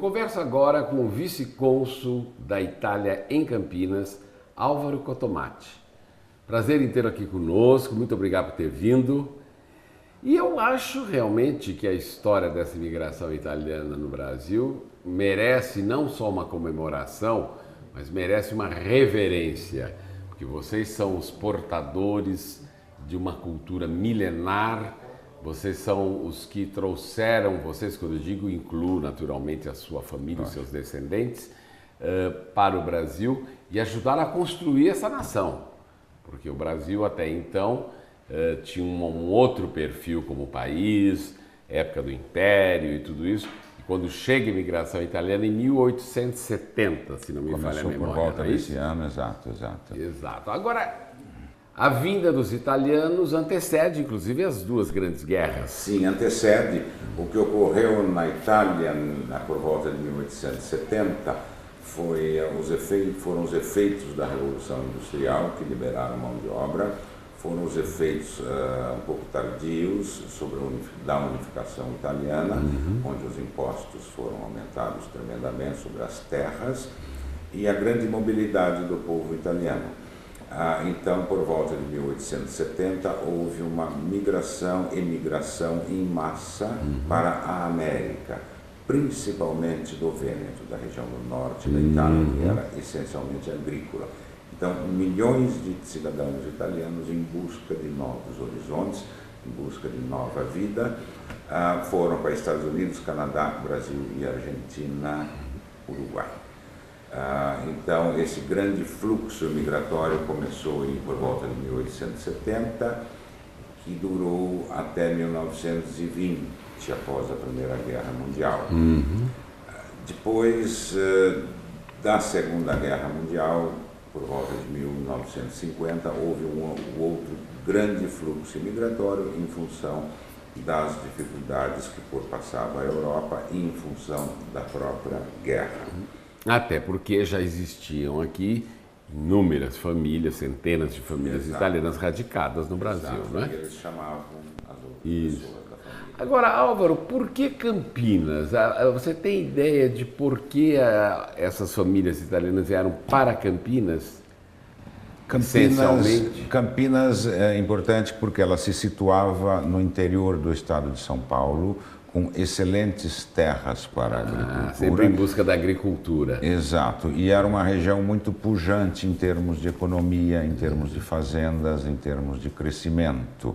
converso agora com o vice-cônsul da Itália em Campinas, Álvaro Cotomati. Prazer em tê-lo aqui conosco, muito obrigado por ter vindo. E eu acho realmente que a história dessa imigração italiana no Brasil merece não só uma comemoração, mas merece uma reverência, porque vocês são os portadores de uma cultura milenar, vocês são os que trouxeram, vocês, quando eu digo, incluo naturalmente a sua família, os seus descendentes, para o Brasil e ajudaram a construir essa nação, porque o Brasil até então tinha um outro perfil como país, época do Império e tudo isso. E quando chega a imigração italiana em 1870, se não me falha a memória. Começou por volta não é desse isso? ano, exato. Exato. Agora, a vinda dos italianos antecede, inclusive, as duas grandes guerras. Sim, antecede. O que ocorreu na Itália por volta de 1870 foram os efeitos da Revolução Industrial que liberaram a mão de obra, foram os efeitos um pouco tardios da unificação italiana, onde os impostos foram aumentados tremendamente sobre as terras e a grande mobilidade do povo italiano. Então, por volta de 1870, houve uma emigração em massa para a América, principalmente do Vêneto, da região do norte da Itália, que era essencialmente agrícola. Então, milhões de cidadãos italianos em busca de novos horizontes, em busca de nova vida, foram para Estados Unidos, Canadá, Brasil e Argentina, Uruguai. Então, esse grande fluxo migratório começou por volta de 1870, que durou até 1920, após a Primeira Guerra Mundial. Depois da Segunda Guerra Mundial, por volta de 1950, houve um outro grande fluxo migratório em função das dificuldades que passava a Europa e em função da própria guerra. Até porque já existiam aqui inúmeras famílias, centenas de famílias italianas radicadas no Brasil, não é? Eles chamavam as outras pessoas da família. Agora, Álvaro, por que Campinas? Você tem ideia de por que essas famílias italianas vieram para Campinas? Campinas é importante porque ela se situava no interior do estado de São Paulo, com excelentes terras para a agricultura. Sempre em busca da agricultura. Exato, e era uma região muito pujante em termos de economia, em termos de fazendas, em termos de crescimento.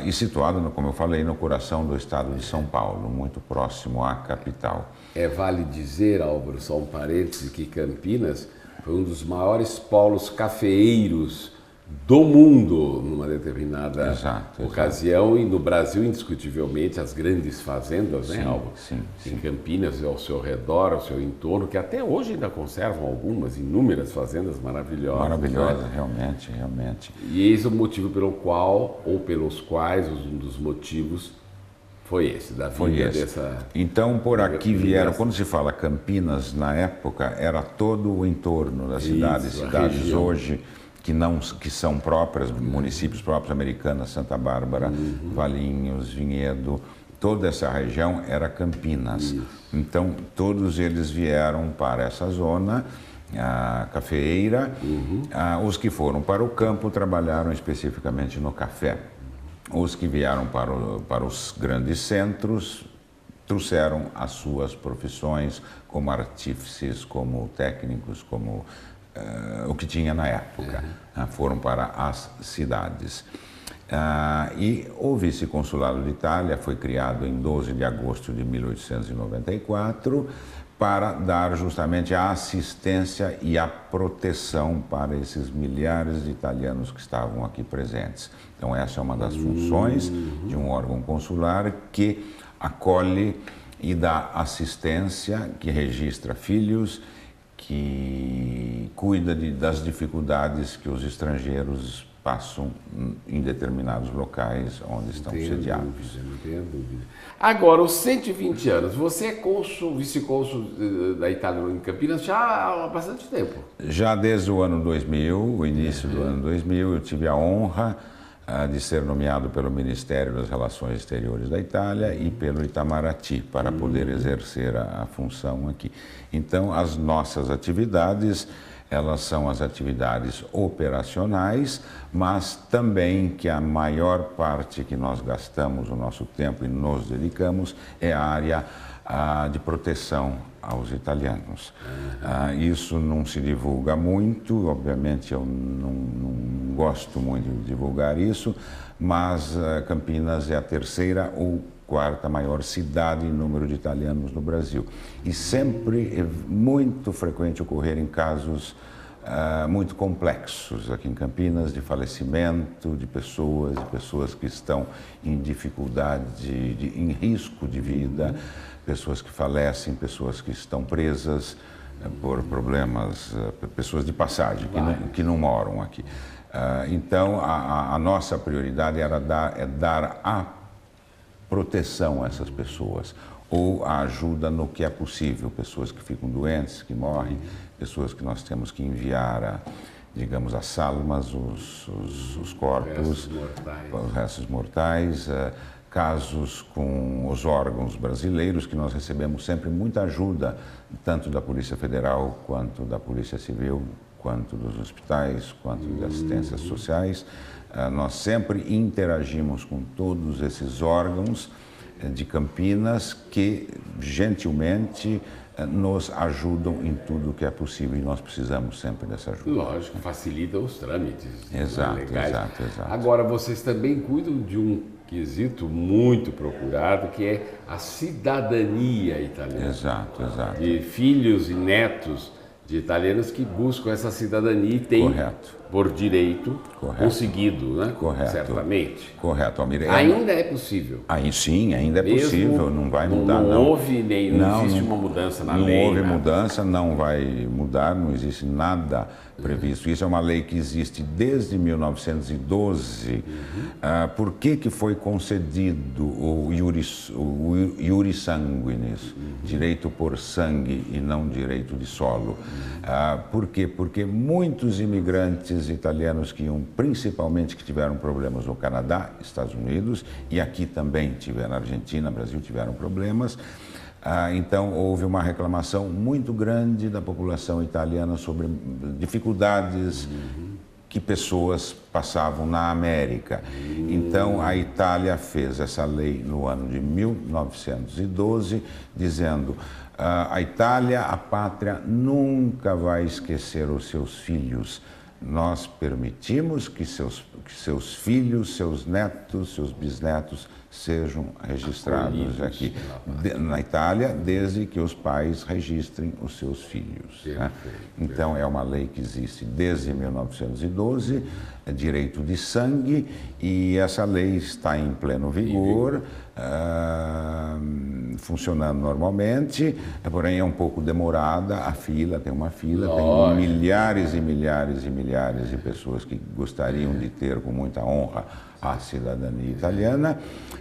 E situado, como eu falei, no coração do estado de São Paulo, muito próximo à capital. Vale dizer, Álvaro, só um parêntese, que Campinas foi um dos maiores polos cafeeiros do mundo numa determinada ocasião. E no Brasil, indiscutivelmente, as grandes fazendas, né, Álvaro? Sim. Em Campinas, ao seu redor, ao seu entorno, que até hoje ainda conservam algumas, inúmeras fazendas maravilhosas. Maravilhosas, né? realmente. E esse é o motivo pelo qual, ou pelos quais, um dos motivos foi esse, da vinda dessa... Então, por aqui vieram, quando se fala Campinas, na época, era todo o entorno da cidade, cidades hoje que são próprias, municípios próprios, Americana, Santa Bárbara, Valinhos, Vinhedo, toda essa região era Campinas. Então, todos eles vieram para essa zona, a cafeeira. Os que foram para o campo trabalharam especificamente no café. Os que vieram para os grandes centros trouxeram as suas profissões como artífices, como técnicos, como o que tinha na época. Foram para as cidades. E o vice-consulado de Itália foi criado em 12 de agosto de 1894 para dar justamente a assistência e a proteção para esses milhares de italianos que estavam aqui presentes. Então essa é uma das funções de um órgão consular que acolhe e dá assistência, que registra filhos, que cuida das dificuldades que os estrangeiros passam em determinados locais onde estão sediados. Não tenho dúvida. Agora, os 120 anos, você é vice-cônsul da Itália em Campinas já há bastante tempo. Já desde o ano 2000, o início do ano 2000, eu tive a honra de ser nomeado pelo Ministério das Relações Exteriores da Itália e pelo Itamaraty para poder exercer a função aqui. Então, as nossas atividades, elas são as atividades operacionais, mas também que a maior parte que nós gastamos o nosso tempo e nos dedicamos é a área de proteção aos italianos. Isso não se divulga muito, obviamente eu não gosto muito de divulgar isso, mas Campinas é a terceira ou quarta maior cidade em número de italianos no Brasil. E sempre é muito frequente ocorrerem casos muito complexos aqui em Campinas, de falecimento de pessoas que estão em dificuldade, em risco de vida, pessoas que falecem, pessoas que estão presas por problemas, pessoas de passagem, que não moram aqui. Então, a nossa prioridade é dar a proteção a essas pessoas, ou a ajuda no que é possível, pessoas que ficam doentes, que morrem, pessoas que nós temos que enviar, digamos, as salmas, os corpos, os restos mortais, casos com os órgãos brasileiros, que nós recebemos sempre muita ajuda, tanto da Polícia Federal, quanto da Polícia Civil, quanto dos hospitais, quanto de assistências sociais. Nós sempre interagimos com todos esses órgãos de Campinas que, gentilmente, nos ajudam em tudo o que é possível e nós precisamos sempre dessa ajuda. Lógico, facilita os trâmites. Exato. Agora, vocês também cuidam de um quesito muito procurado, que é a cidadania italiana. Exato. De filhos e netos de italianos que buscam essa cidadania e têm, por direito, conseguido, né? Certamente. Correto, Almir. Ainda é possível. Sim, ainda é possível, não vai mudar. Não houve, não existe uma mudança na lei. Não houve mudança, não vai mudar, não existe nada previsto. Isso é uma lei que existe desde 1912. Por que foi concedido o iuris sanguinis, direito por sangue e não direito de solo? Por quê? Porque muitos imigrantes italianos principalmente que tiveram problemas no Canadá, Estados Unidos, e aqui também tiveram, na Argentina, Brasil, tiveram problemas. Então, houve uma reclamação muito grande da população italiana sobre dificuldades que pessoas passavam na América. Então, a Itália fez essa lei no ano de 1912, dizendo: a Itália, a pátria, nunca vai esquecer os seus filhos. Nós permitimos que seus filhos, seus netos, seus bisnetos sejam registrados aqui na Itália, desde que os pais registrem os seus filhos. Né? Então, é uma lei que existe desde 1912, é direito de sangue, e essa lei está em pleno vigor, funcionando normalmente, porém é um pouco demorada a fila, tem uma fila, tem milhares e milhares e milhares de pessoas que gostariam de ter com muita honra a cidadania italiana,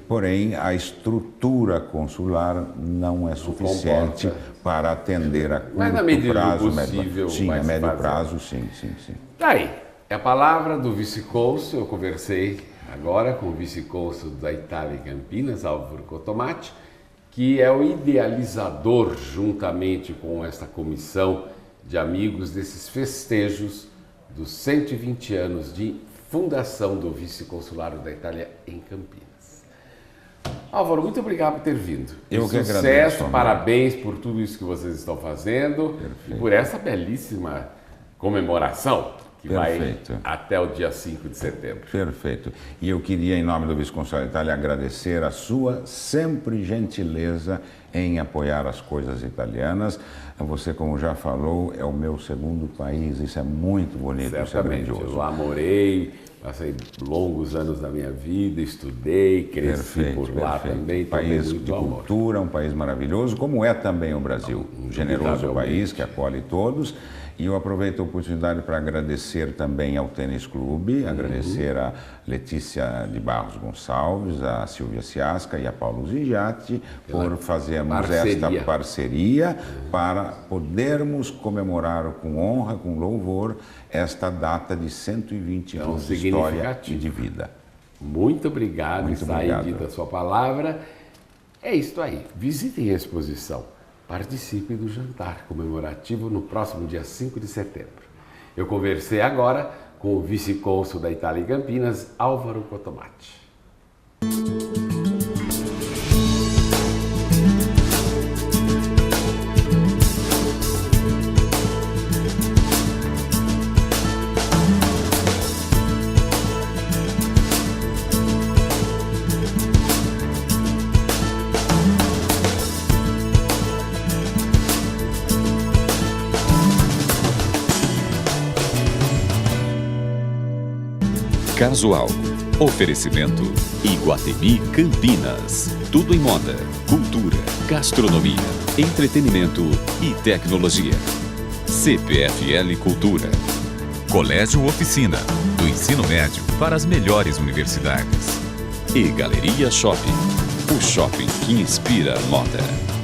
porém a estrutura consular não é suficiente para atender a curto prazo, a médio prazo, sim. Tá aí, é a palavra do vice-cônsul. Eu conversei agora com o vice-cônsul da Itália em Campinas, Álvaro Cottomatti, que é o idealizador, juntamente com esta comissão de amigos, desses festejos dos 120 anos de fundação do Vice-Consulado da Itália em Campinas. Álvaro, muito obrigado por ter vindo. Eu que agradeço. Sucesso, parabéns por tudo isso que vocês estão fazendo. Perfeito. E por essa belíssima comemoração que vai até o dia 5 de setembro. Perfeito. E eu queria, em nome do Vice-Consulado da Itália, agradecer a sua sempre gentileza em apoiar as coisas italianas. Você, como já falou, é o meu segundo país, isso é muito bonito, certamente, isso é grandioso. Eu lá morei, passei longos anos da minha vida, estudei, cresci por lá também. Um país de cultura, um país maravilhoso, como é também o Brasil. Um generoso país que acolhe todos. E eu aproveito a oportunidade para agradecer também ao Tênis Clube, agradecer a Letícia de Barros Gonçalves, a Silvia Ciasca e a Paulo Zigiati por fazermos esta parceria para podermos comemorar com honra, com louvor, esta data de 120 anos de história e de vida. Muito obrigado, Muito está obrigado. aí dita a sua palavra. É isso aí, visitem a exposição, participe do jantar comemorativo no próximo dia 5 de setembro. Eu conversei agora com o vice-cônsul da Itália em Campinas, Álvaro Cottomatti. Casual. Oferecimento Iguatemi Campinas. Tudo em moda, cultura, gastronomia, entretenimento e tecnologia. CPFL Cultura. Colégio Oficina. Do ensino médio para as melhores universidades. E Galeria Shopping. O shopping que inspira moda.